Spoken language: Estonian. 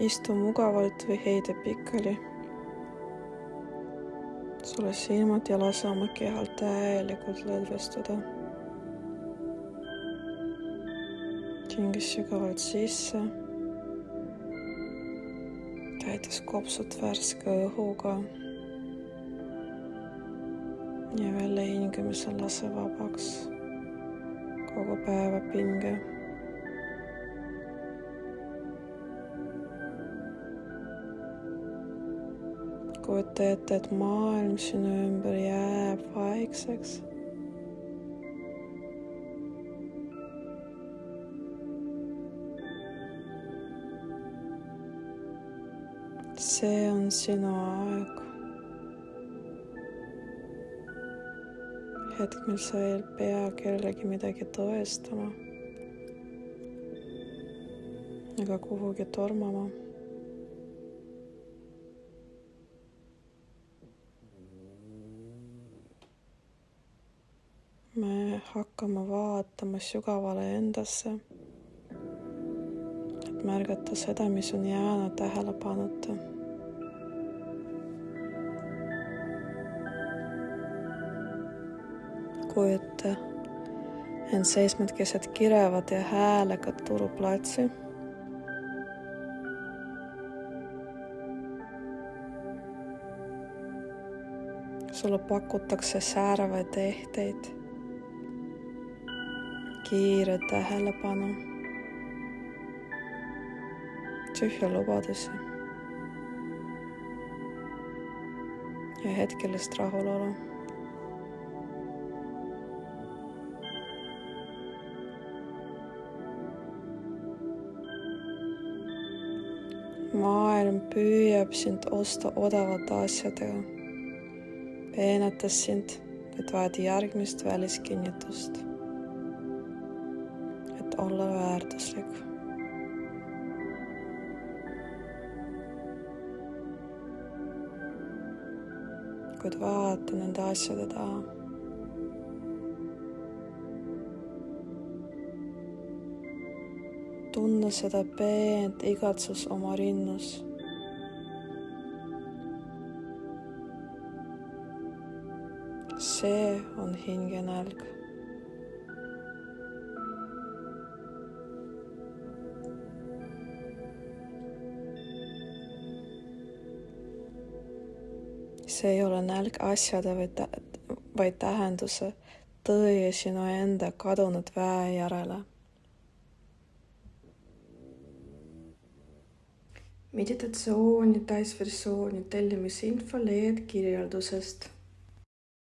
Istu mugavalt või heide pikali. Sulle silmad ja lase oma kehal täielikult lõdvestuda. Hinga sügavalt sisse. Täides kopsud värske õhuga. Ja välja hingamisel lase vabaks kogu päeva pinge. Kujuta ette, et maailm sinu ümber jääb vaikseks. See on sinu aeg. Hetk, mil sa ei pea kellelegi midagi tõestama ega kuhugi tormama. Me hakkame vaatama sügavale endasse, et märgata seda, mis on jäänud tähelepanuta. Kujuta end seismed keset kirevat ja häälekat turuplatsi. Sulle pakutakse säravaid ehteid, kiire tähelepanu, tühja lubadusi ja hetkelist rahulolu. Maailm püüab sind osta odavate asjadega, peenetas sind, et vajad järgmist väliskinnitust, et olla väärtuslik. Kuid vaata nende asjade taha. Tunne seda peent igatsus oma rinnus. See on hingenälg. See ei ole nälg asjade, vaid tähenduse, tõe sinu enda kadunud väe järele. Meditatsiooni täisversiooni tellimusinfo leiad kirjeldusest.